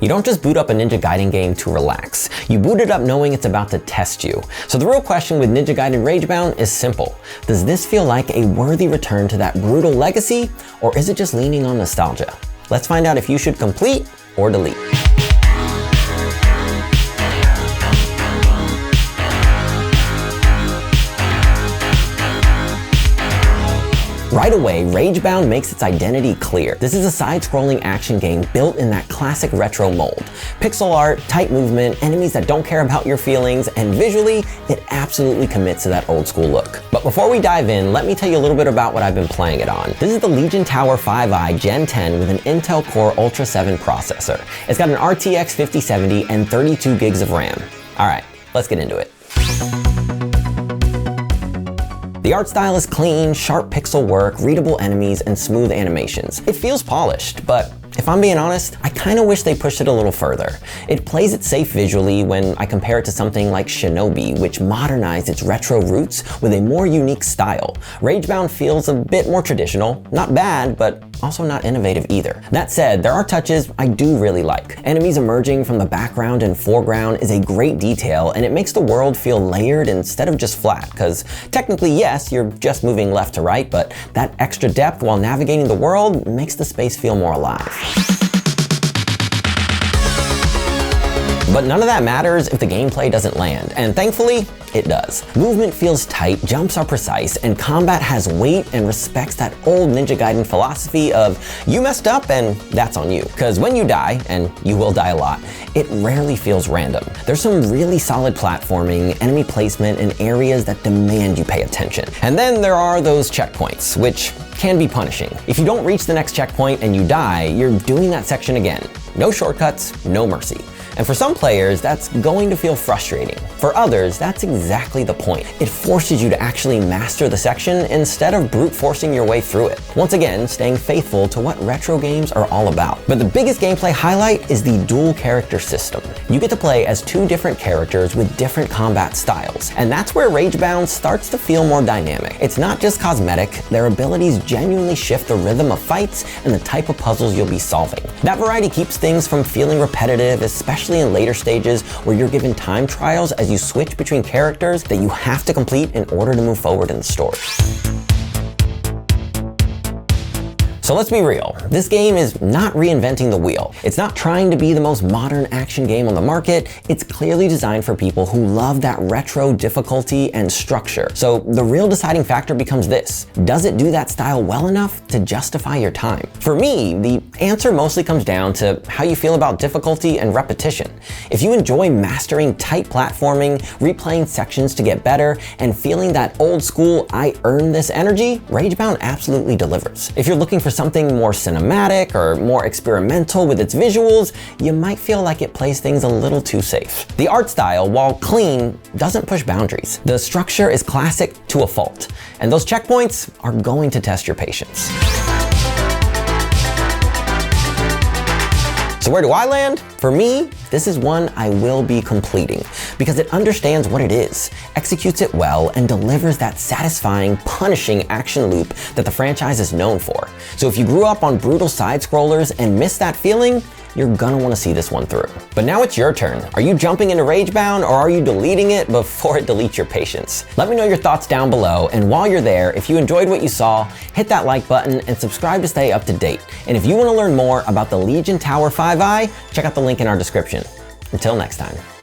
You don't just boot up a Ninja Gaiden game to relax. You boot it up knowing it's about to test you. So the real question with Ninja Gaiden Ragebound is simple. Does this feel like a worthy return to that brutal legacy, or is it just leaning on nostalgia? Let's find out if you should complete or delete. Right away, Ragebound makes its identity clear. This is a side-scrolling action game built in that classic retro mold. Pixel art, tight movement, enemies that don't care about your feelings, and visually, it absolutely commits to that old school look. But before we dive in, let me tell you a little bit about what I've been playing it on. This is the Legion Tower 5i Gen 10 with an Intel Core Ultra 7 processor. It's got an RTX 5070 and 32 gigs of RAM. All right, let's get into it. The art style is clean, sharp pixel work, readable enemies, and smooth animations. It feels polished, but if I'm being honest, I kinda wish they pushed it a little further. It plays it safe visually when I compare it to something like Shinobi, which modernized its retro roots with a more unique style. Ragebound feels a bit more traditional, not bad, but also not innovative either. That said, there are touches I do really like. Enemies emerging from the background and foreground is a great detail, and it makes the world feel layered instead of just flat, because technically, yes, you're just moving left to right, but that extra depth while navigating the world makes the space feel more alive. But none of that matters if the gameplay doesn't land, and thankfully, it does. Movement feels tight, jumps are precise, and combat has weight and respects that old Ninja Gaiden philosophy of you messed up and that's on you. Because when you die, and you will die a lot, it rarely feels random. There's some really solid platforming, enemy placement, and areas that demand you pay attention. And then there are those checkpoints, which can be punishing. If you don't reach the next checkpoint and you die, you're doing that section again. No shortcuts, no mercy. And for some players, that's going to feel frustrating. For others, that's exactly the point. It forces you to actually master the section instead of brute forcing your way through it. Once again, staying faithful to what retro games are all about. But the biggest gameplay highlight is the dual character system. You get to play as two different characters with different combat styles. And that's where Ragebound starts to feel more dynamic. It's not just cosmetic, their abilities genuinely shift the rhythm of fights and the type of puzzles you'll be solving. That variety keeps things from feeling repetitive, especially in later stages where you're given time trials as you switch between characters that you have to complete in order to move forward in the story. So let's be real, this game is not reinventing the wheel. It's not trying to be the most modern action game on the market. It's clearly designed for people who love that retro difficulty and structure. So the real deciding factor becomes this: does it do that style well enough to justify your time? For me, the answer mostly comes down to how you feel about difficulty and repetition. If you enjoy mastering tight platforming, replaying sections to get better, and feeling that old school I earned this energy, Ragebound absolutely delivers. If you're looking for something more cinematic or more experimental with its visuals, you might feel like it plays things a little too safe. The art style, while clean, doesn't push boundaries. The structure is classic to a fault, and those checkpoints are going to test your patience. So where do I land? For me, this is one I will be completing because it understands what it is, executes it well, and delivers that satisfying, punishing action loop that the franchise is known for. So if you grew up on brutal side-scrollers and missed that feeling, you're gonna wanna see this one through. But now it's your turn. Are you jumping into Ragebound, or are you deleting it before it deletes your patience? Let me know your thoughts down below, and while you're there, if you enjoyed what you saw, hit that like button and subscribe to stay up to date. And if you wanna learn more about the Legion Tower 5i, check out the link in our description. Until next time.